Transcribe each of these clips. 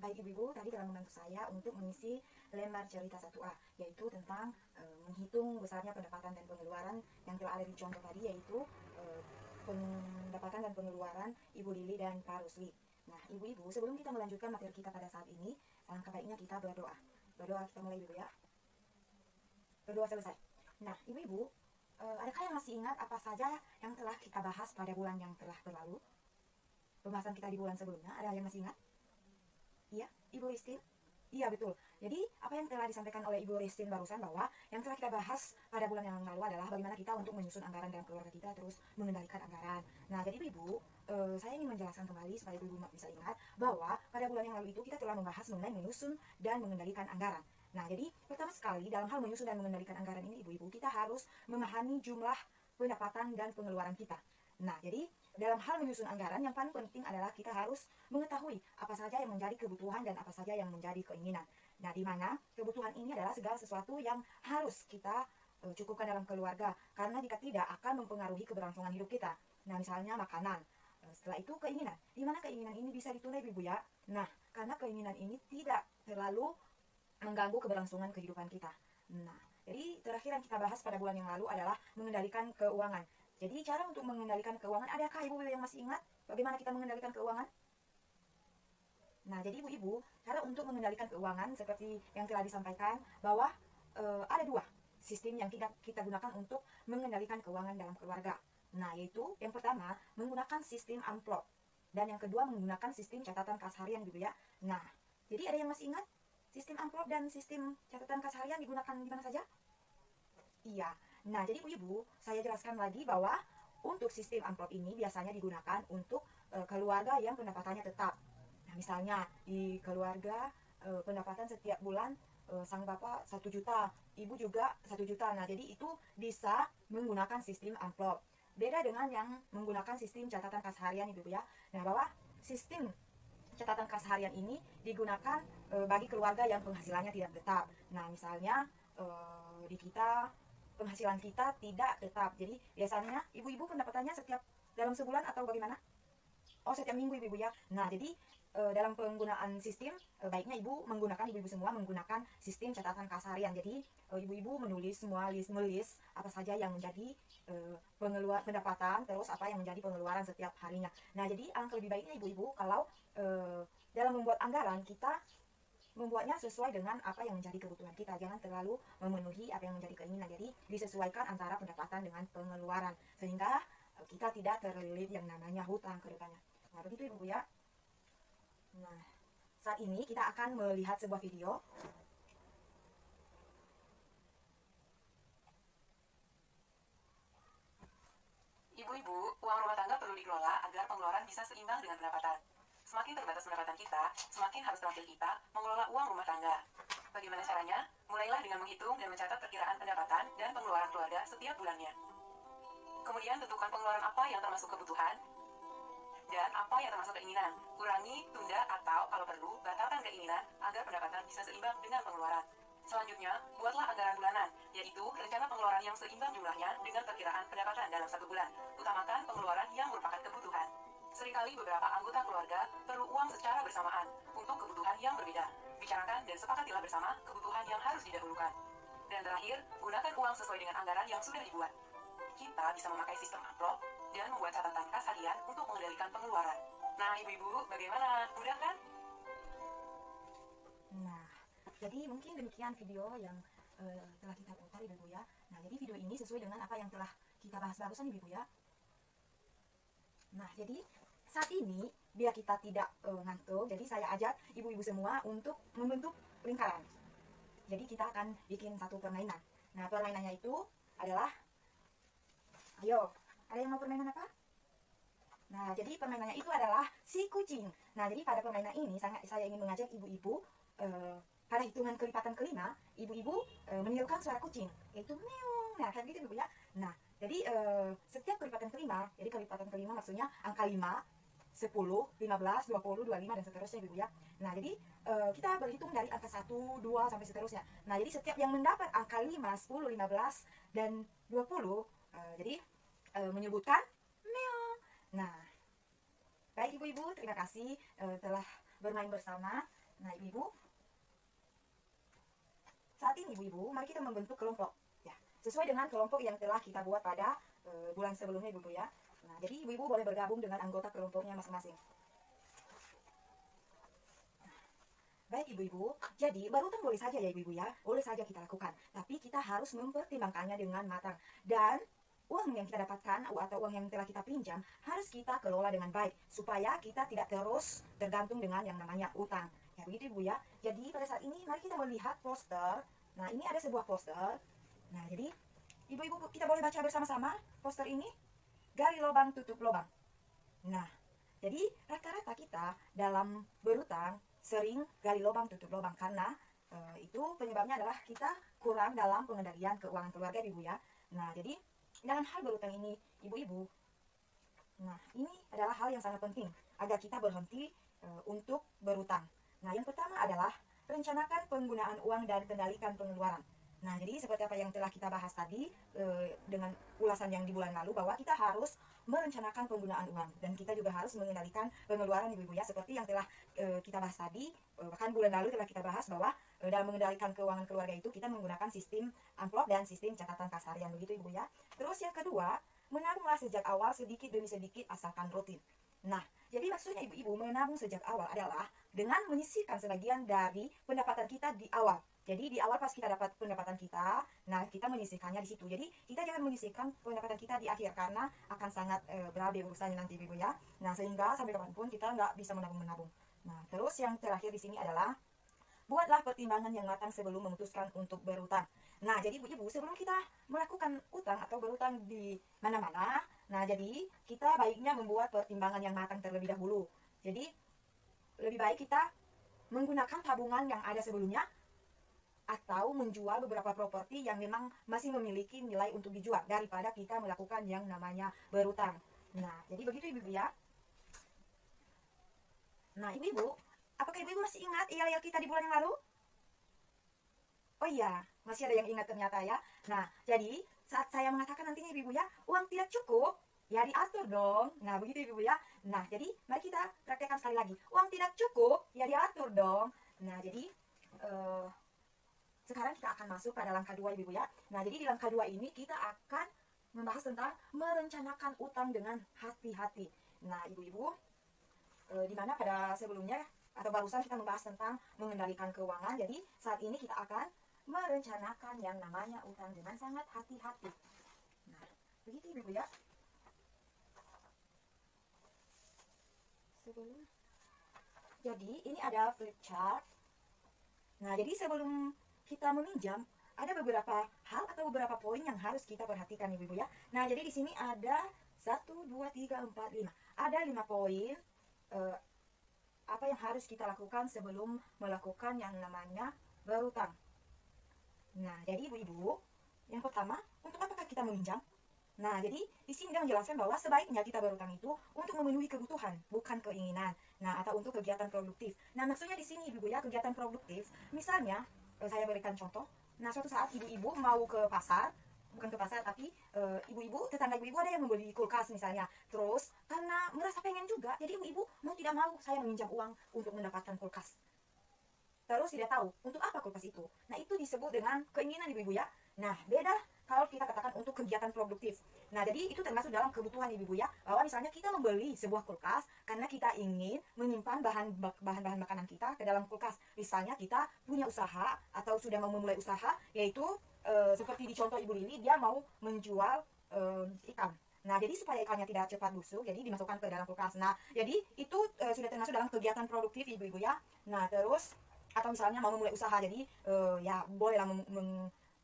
Baik Ibu-Ibu, tadi telah membantu saya untuk mengisi lembar cerita 1A, yaitu tentang menghitung besarnya pendapatan dan pengeluaran yang telah ada di contoh tadi, yaitu pendapatan dan pengeluaran Ibu Lili dan Pak Rusli. Nah, Ibu-Ibu, sebelum kita melanjutkan materi kita pada saat ini, alangkah baiknya kita berdoa. Berdoa, kita mulai dulu ya. Berdoa selesai. Nah, Ibu-Ibu, adakah yang masih ingat apa saja yang telah kita bahas pada bulan yang telah berlalu? Pembahasan kita di bulan sebelumnya, ada yang masih ingat? Iya, Ibu Ristin? Iya, betul. Jadi, apa yang telah disampaikan oleh Ibu Ristin barusan, bahwa yang telah kita bahas pada bulan yang lalu adalah bagaimana kita untuk menyusun anggaran dalam keluarga kita, terus mengendalikan anggaran. Nah, jadi Ibu, saya ingin menjelaskan kembali supaya Ibu bisa ingat bahwa pada bulan yang lalu itu kita telah membahas mengenai menyusun dan mengendalikan anggaran. Nah, jadi pertama sekali dalam hal menyusun dan mengendalikan anggaran ini, Ibu-Ibu, kita harus memahami jumlah pendapatan dan pengeluaran kita. Nah, jadi dalam hal menyusun anggaran, yang paling penting adalah kita harus mengetahui apa saja yang menjadi kebutuhan dan apa saja yang menjadi keinginan. Nah, di mana kebutuhan ini adalah segala sesuatu yang harus kita cukupkan dalam keluarga, karena jika tidak akan mempengaruhi keberlangsungan hidup kita. Nah, misalnya makanan. Setelah itu keinginan, di mana keinginan ini bisa ditunda, Ibu ya. Nah, karena keinginan ini tidak terlalu mengganggu keberlangsungan kehidupan kita. Nah, jadi terakhir yang kita bahas pada bulan yang lalu adalah mengendalikan keuangan. Jadi cara untuk mengendalikan keuangan, adakah Ibu yang masih ingat bagaimana kita mengendalikan keuangan? Nah, jadi Ibu-Ibu, cara untuk mengendalikan keuangan seperti yang telah disampaikan, bahwa ada dua sistem yang kita gunakan untuk mengendalikan keuangan dalam keluarga. Nah, yaitu yang pertama menggunakan sistem amplop, dan yang kedua menggunakan sistem catatan kas harian, Ibu ya. Nah, jadi ada yang masih ingat sistem amplop dan sistem catatan kas harian digunakan di mana saja? Iya. Nah, jadi Ibu, saya jelaskan lagi bahwa untuk sistem amplop ini biasanya digunakan untuk keluarga yang pendapatannya tetap. Nah, misalnya di keluarga pendapatan setiap bulan sang bapak 1 juta, ibu juga 1 juta. Nah, jadi itu bisa menggunakan sistem amplop. Beda dengan yang menggunakan sistem catatan kas harian, Ibu ya. Nah, bahwa sistem catatan kas harian ini digunakan bagi keluarga yang penghasilannya tidak tetap. Nah, misalnya di kita penghasilan kita tidak tetap. Jadi biasanya ibu-ibu pendapatannya setiap dalam sebulan atau bagaimana? Oh, setiap minggu, Ibu ya. Nah, jadi dalam penggunaan sistem, baiknya ibu ibu-ibu semua menggunakan sistem catatan kas harian. Jadi ibu-ibu menulis semua melis apa saja yang menjadi pendapatan, terus apa yang menjadi pengeluaran setiap harinya. Nah, jadi alangkah lebih baiknya ibu-ibu kalau dalam membuat anggaran kita membuatnya sesuai dengan apa yang menjadi kebutuhan kita. Jangan terlalu memenuhi apa yang menjadi keinginan. Jadi disesuaikan antara pendapatan dengan pengeluaran, sehingga kita tidak terlilit yang namanya hutang ke depannya. Nah, begitu Ibu ya. Nah, saat ini kita akan melihat sebuah video. Ibu-ibu, uang rumah tangga perlu dikelola agar pengeluaran bisa seimbang dengan pendapatan. Semakin terbatas pendapatan kita, semakin harus terampil kita mengelola uang rumah tangga. Bagaimana caranya? Mulailah dengan menghitung dan mencatat perkiraan pendapatan dan pengeluaran keluarga setiap bulannya. Kemudian tentukan pengeluaran apa yang termasuk kebutuhan dan apa yang termasuk keinginan. Kurangi, tunda, atau kalau perlu, batalkan keinginan agar pendapatan bisa seimbang dengan pengeluaran. Selanjutnya, buatlah anggaran bulanan, yaitu rencana pengeluaran yang seimbang jumlahnya dengan perkiraan pendapatan dalam 1 bulan. Utamakan pengeluaran yang merupakan kebutuhan. Seringkali beberapa anggota keluarga perlu uang secara bersamaan untuk kebutuhan yang berbeda. Bicarakan dan sepakatilah bersama kebutuhan yang harus didahulukan. Dan terakhir, gunakan uang sesuai dengan anggaran yang sudah dibuat. Kita bisa memakai sistem amplop dan membuat catatan kas harian untuk mengendalikan pengeluaran. Nah, ibu-ibu, bagaimana? Mudah kan? Nah, jadi mungkin demikian video yang telah kita putar, Ibu ya. Nah, jadi video ini sesuai dengan apa yang telah kita bahas barusan, Ibu ya. Nah, jadi saat ini biar kita tidak ngantuk, jadi saya ajak ibu-ibu semua untuk membentuk lingkaran. Jadi kita akan bikin satu permainan. Nah, permainannya itu adalah, ayo, ada yang mau permainan apa? Nah, jadi permainannya itu adalah si kucing. Nah, jadi pada permainan ini saya ingin mengajak ibu-ibu pada hitungan kelipatan kelima, ibu-ibu menirukan suara kucing, yaitu meong. Nah, kayak gitu Ibu ya. Nah, jadi setiap kelipatan kelima, jadi kelipatan kelima maksudnya angka 5, 10, 15, 20, 25 dan seterusnya Ibu ya. Nah, jadi kita berhitung dari angka 1, 2 sampai seterusnya. Nah, jadi setiap yang mendapat angka 5, 10, 15 dan 20 jadi menyebutkan meong. Nah, baik ibu-ibu, terima kasih telah bermain bersama. Nah, ibu-ibu, saat ini ibu-ibu, mari kita membentuk kelompok. Ya, sesuai dengan kelompok yang telah kita buat pada bulan sebelumnya ibu-ibu ya. Nah, jadi ibu-ibu boleh bergabung dengan anggota kelompoknya masing-masing. Baik ibu-ibu, jadi berutang boleh saja ya ibu-ibu ya, boleh saja kita lakukan. Tapi kita harus mempertimbangkannya dengan matang. Dan uang yang kita dapatkan atau uang yang telah kita pinjam harus kita kelola dengan baik. Supaya kita tidak terus tergantung dengan yang namanya utang. Ya begitu ibu ya. Jadi pada saat ini mari kita melihat poster. Nah ini ada sebuah poster. Nah jadi ibu-ibu kita boleh baca bersama-sama poster ini. Gali lubang tutup lubang. Nah jadi rata-rata kita dalam berutang sering gali lubang tutup lubang karena itu penyebabnya adalah kita kurang dalam pengendalian keuangan keluarga ibu ya. Nah jadi dalam hal berutang ini ibu-ibu, nah ini adalah hal yang sangat penting agar kita berhenti untuk berutang. Nah yang pertama adalah rencanakan penggunaan uang dan kendalikan pengeluaran. Nah jadi seperti apa yang telah kita bahas tadi dengan ulasan yang di bulan lalu, bahwa kita harus merencanakan penggunaan uang dan kita juga harus mengendalikan pengeluaran ibu-ibu ya, seperti yang telah kita bahas tadi. Bahkan bulan lalu telah kita bahas bahwa dalam mengendalikan keuangan keluarga itu kita menggunakan sistem amplop dan sistem catatan kas harian, begitu ibu ya. Terus yang kedua, menabunglah sejak awal sedikit demi sedikit asalkan rutin. Nah jadi maksudnya ibu-ibu menabung sejak awal adalah dengan menyisihkan sebagian dari pendapatan kita di awal. Jadi di awal pas kita dapat pendapatan kita, nah kita menyisihkannya di situ. Jadi kita jangan menyisihkan pendapatan kita di akhir karena akan sangat berabe urusannya nanti ibu ya. Nah sehingga sampai kapanpun kita nggak bisa menabung. Nah terus yang terakhir di sini adalah buatlah pertimbangan yang matang sebelum memutuskan untuk berutang. Nah jadi ibu-ibu, sebelum kita melakukan utang atau berutang di mana-mana, nah jadi kita baiknya membuat pertimbangan yang matang terlebih dahulu. Jadi lebih baik kita menggunakan tabungan yang ada sebelumnya atau menjual beberapa properti yang memang masih memiliki nilai untuk dijual daripada kita melakukan yang namanya berutang. Nah, jadi begitu ibu-ibu ya. Nah, ibu-ibu, apakah ibu-ibu masih ingat yel-yel kita di bulan yang lalu? Oh iya, masih ada yang ingat ternyata ya. Nah, jadi saat saya mengatakan nantinya ibu-ibu ya, uang tidak cukup, ya diatur dong. Nah, begitu ibu-ibu ya. Nah, jadi mari kita praktekkan sekali lagi. Uang tidak cukup, ya diatur dong. Nah, jadi sekarang kita akan masuk pada langkah 2 ibu-ibu ya. Nah jadi di langkah 2 ini kita akan membahas tentang merencanakan utang dengan hati-hati. Nah ibu-ibu, dimana pada sebelumnya atau barusan kita membahas tentang mengendalikan keuangan. Jadi saat ini kita akan merencanakan yang namanya utang dengan sangat hati-hati. Nah begitu ibu-ibu ya. Jadi ini ada flip chart. Nah jadi sebelum kita meminjam, ada beberapa hal atau beberapa poin yang harus kita perhatikan ibu-ibu ya. Nah jadi di sini ada 1, 2, 3, 4, 5. Ada 5 poin apa yang harus kita lakukan sebelum melakukan yang namanya berutang. Nah jadi ibu-ibu, yang pertama, untuk apakah kita meminjam? Nah jadi di sini dia menjelaskan bahwa sebaiknya kita berutang itu untuk memenuhi kebutuhan, bukan keinginan. Nah atau untuk kegiatan produktif. Nah maksudnya di sini ibu-ibu ya, kegiatan produktif, misalnya saya berikan contoh. Nah suatu saat ibu-ibu mau ke pasar, bukan ke pasar tapi ibu-ibu, tetangga ibu-ibu ada yang membeli kulkas misalnya. Terus karena merasa pengen juga, jadi ibu-ibu mau tidak mau saya meminjam uang untuk mendapatkan kulkas. Terus tidak tahu untuk apa kulkas itu. Nah itu disebut dengan keinginan ibu-ibu ya. Nah beda kalau kita katakan untuk kegiatan produktif. Nah jadi itu termasuk dalam kebutuhan ibu-ibu ya, bahwa misalnya kita membeli sebuah kulkas karena kita ingin menyimpan bahan-bahan makanan kita ke dalam kulkas. Misalnya kita punya usaha atau sudah mau memulai usaha, yaitu seperti di contoh ibu Lili, dia mau menjual ikan. Nah jadi supaya ikannya tidak cepat busuk, jadi dimasukkan ke dalam kulkas. Nah jadi itu sudah termasuk dalam kegiatan produktif ibu-ibu ya. Nah terus atau misalnya mau memulai usaha, jadi ya bolehlah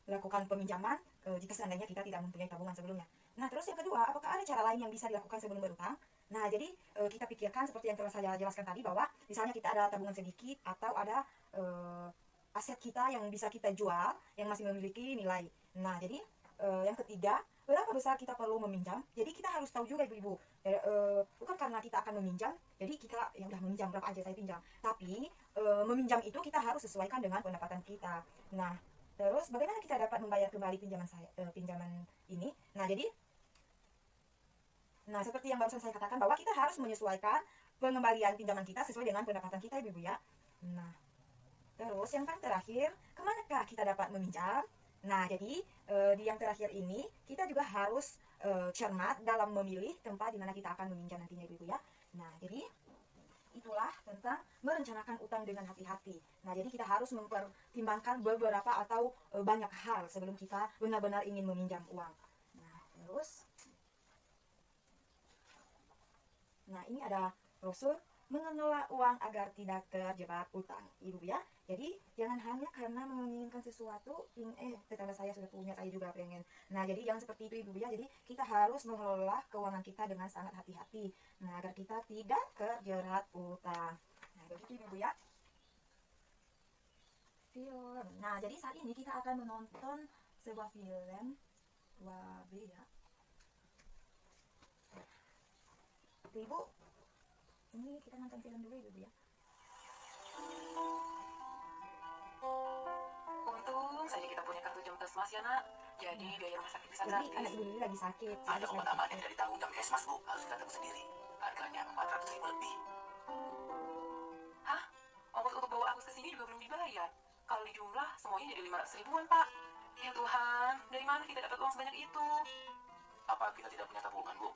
melakukan peminjaman jika seandainya kita tidak mempunyai tabungan sebelumnya. Nah terus yang kedua, apakah ada cara lain yang bisa dilakukan sebelum berutang? Nah jadi kita pikirkan seperti yang telah saya jelaskan tadi, bahwa misalnya kita ada tabungan sedikit atau ada aset kita yang bisa kita jual yang masih memiliki nilai. Nah jadi yang ketiga, berapa besar kita perlu meminjam? Jadi kita harus tahu juga ibu-ibu, bukan karena kita akan meminjam jadi kita ya udah meminjam berapa aja saya pinjam, tapi meminjam itu kita harus sesuaikan dengan pendapatan kita. Nah terus bagaimana kita dapat membayar kembali pinjaman ini? Nah seperti yang barusan saya katakan, bahwa kita harus menyesuaikan pengembalian pinjaman kita sesuai dengan pendapatan kita ibu-ibu ya. Nah Terus yang paling terakhir, kemanakah kita dapat meminjam? Nah, jadi di yang terakhir ini kita juga harus cermat dalam memilih tempat di mana kita akan meminjam nantinya ibu-ibu ya. Nah, jadi itulah tentang merencanakan utang dengan hati-hati. Nah, jadi kita harus mempertimbangkan beberapa atau banyak hal sebelum kita benar-benar ingin meminjam uang. Nah, terus ini ada brosur mengelola uang agar tidak terjebak utang, ibu ya. Jadi jangan hanya karena menginginkan sesuatu, tetangga saya sudah punya, saya juga pengen. Nah, jadi jangan seperti itu ibu ya. Jadi kita harus mengelola keuangan kita dengan sangat hati-hati. Nah, agar kita tidak terjerat utang. Nah, begitu ibu ya. Film. Nah, jadi saat ini kita akan menonton sebuah film 2B ya. Ibu, ini kita nonton film dulu ibu ya. Untung saja kita punya kartu jam Kesmas ya nak. Jadi biaya rumah sakit bisa Jadi gratis. anak ibu ini lagi sakit. Ada obat aman yang tidak ditanggung jam Kesmas, Bu. Harus kita tanggung sendiri. Harganya 400.000 lebih. Hah? Ongkos untuk bawa Agus ke sini juga belum dibayar. Kalau dijumlah semuanya jadi 500 ribuan pak. Ya Tuhan, dari mana kita dapat uang sebanyak itu? Apa kita tidak punya tabungan, Bu?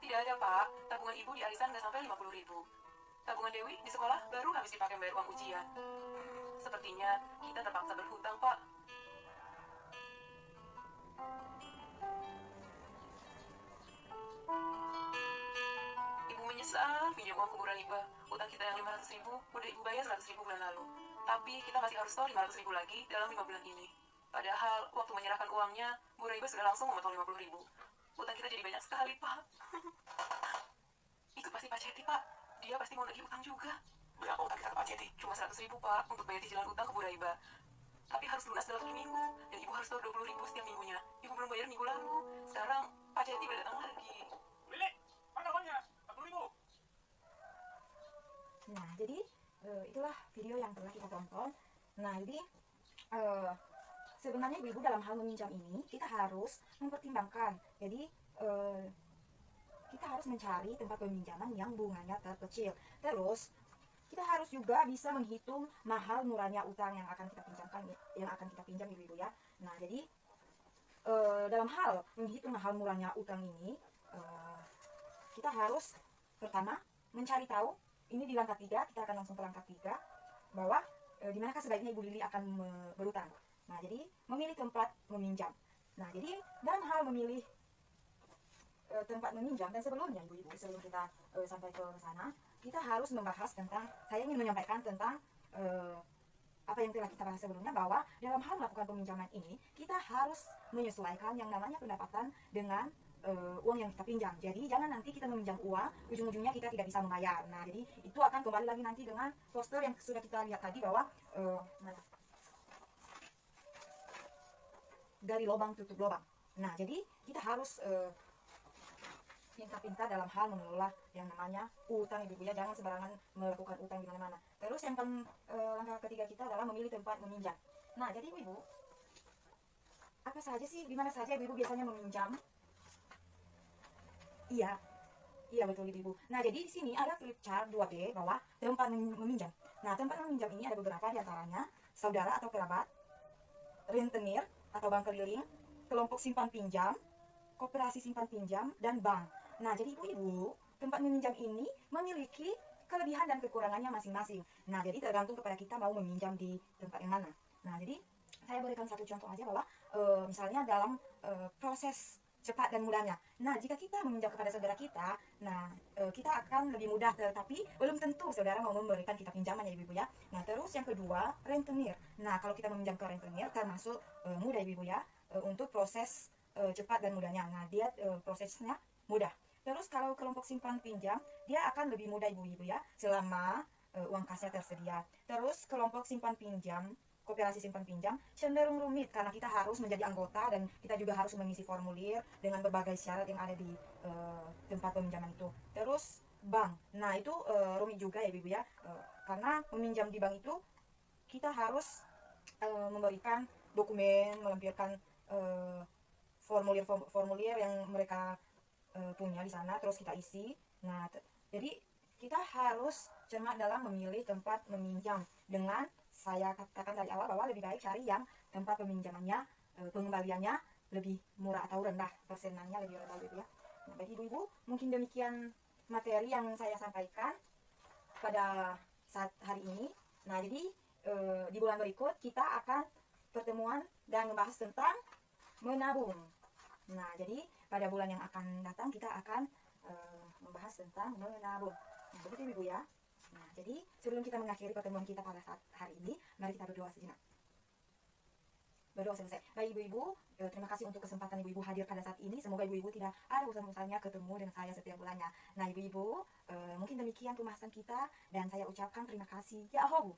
Tidak ada pak, tabungan ibu di arisan nggak sampai 50 ribu. Tabungan Dewi di sekolah baru habis dipakai bayar uang ujian. Sepertinya kita terpaksa berhutang pak. Ibu menyesal pinjam uang ke Bu Raiba. Utang kita yang 500 ribu, udah ibu bayar 100 ribu bulan lalu. Tapi kita masih harus store 500 ribu lagi dalam 5 bulan ini. Padahal waktu menyerahkan uangnya, Bu Raiba sudah langsung memotong 50 ribu. Utang kita jadi banyak sekali, Pak. Itu pasti Pak Ceti, Pak. Dia pasti mau nagih utang juga. Berapa utang kita ke Pak Ceti? Cuma 100 ribu, Pak, untuk bayar cicilan utang ke Bu Raiba. Tapi harus lunas dalam 1 minggu. Dan ibu harus tahu 20 ribu setiap minggunya. Ibu belum bayar minggu lalu. Sekarang Pak Ceti udah datang lagi. Willy, mana uangnya? 40.000. Nah, jadi itulah video yang telah kita tonton. Nah, jadi sebenarnya ibu-ibu dalam hal meminjam ini kita harus mempertimbangkan. Jadi kita harus mencari tempat peminjaman yang bunganya terkecil. Terus kita harus juga bisa menghitung mahal murahnya utang yang akan kita pinjamkan, yang akan kita pinjam ibu-ibu ya. Nah, jadi dalam hal menghitung mahal murahnya utang ini kita harus pertama mencari tahu. Ini di langkah 3, kita akan langsung ke langkah 3 bahwa di manakah sebaiknya Ibu Lili akan berutang. Nah, jadi memilih tempat meminjam. Nah, jadi dalam hal memilih tempat meminjam, dan sebelumnya ibu-ibu, sebelum kita sampai ke sana, kita harus membahas tentang, saya ingin menyampaikan tentang apa yang telah kita bahas sebelumnya, bahwa dalam hal melakukan peminjaman ini kita harus menyesuaikan yang namanya pendapatan dengan uang yang kita pinjam. Jadi jangan nanti kita meminjam uang, ujung-ujungnya kita tidak bisa membayar. Nah, jadi itu akan kembali lagi nanti dengan poster yang sudah kita lihat tadi, bahwa gali lubang tutup lubang. Nah, jadi kita harus pintar-pintar dalam hal mengelola yang namanya utang ibu ya. Jangan sembarangan melakukan utang di mana-mana. Terus yang langkah ketiga kita adalah memilih tempat meminjam. Nah, jadi ibu, apa saja sih, di mana saja ibu biasanya meminjam? Iya betul ibu. Nah, jadi di sini ada flip chart 2B bahwa tempat meminjam. Nah, tempat meminjam ini ada beberapa diantaranya: saudara atau kerabat, rentenir atau bank keliling, kelompok simpan pinjam, koperasi simpan pinjam, dan bank. Nah, jadi ibu-ibu, tempat meminjam ini memiliki kelebihan dan kekurangannya masing-masing. Nah, jadi tergantung kepada kita mau meminjam di tempat yang mana. Nah, jadi saya berikan satu contoh aja bahwa misalnya dalam proses cepat dan mudahnya. Nah, jika kita meminjam kepada saudara kita, nah kita akan lebih mudah, tetapi belum tentu saudara mau memberikan kita pinjaman ya ibu ya. Nah, terus yang kedua, rentenir. Nah, kalau kita meminjam ke rentenir termasuk mudah ibu ya, untuk proses cepat dan mudahnya. Nah, dia prosesnya mudah. Terus kalau kelompok simpan pinjam, dia akan lebih mudah ibu-ibu ya, selama uang kasnya tersedia. Terus kelompok simpan pinjam, koperasi simpan pinjam cenderung rumit karena kita harus menjadi anggota dan kita juga harus mengisi formulir dengan berbagai syarat yang ada di tempat peminjaman itu. Terus bank, nah itu rumit juga ya ibu ya, karena meminjam di bank itu kita harus memberikan dokumen, melampirkan formulir yang mereka punya di sana, terus kita isi. Nah, jadi kita harus cermat dalam memilih tempat meminjam dengan saya katakan dari awal bahwa lebih baik cari yang tempat peminjamannya, pengembaliannya lebih murah atau rendah, persenannya lebih rendah gitu ya. Nah, bagi ibu-ibu, mungkin demikian materi yang saya sampaikan pada saat hari ini. Nah, jadi di bulan berikut kita akan pertemuan dan membahas tentang menabung. Nah, jadi pada bulan yang akan datang kita akan membahas tentang menabung. Nah, begitu ibu ya. Nah, jadi sebelum kita mengakhiri pertemuan kita pada saat hari ini, mari kita berdoa sejenak. Berdoa selesai. Baik ibu-ibu, terima kasih untuk kesempatan ibu-ibu hadir pada saat ini. Semoga ibu-ibu tidak ada bosan-bosannya ketemu dengan saya setiap bulannya. Nah ibu-ibu, mungkin demikian pembahasan kita dan saya ucapkan terima kasih. Ya Allah.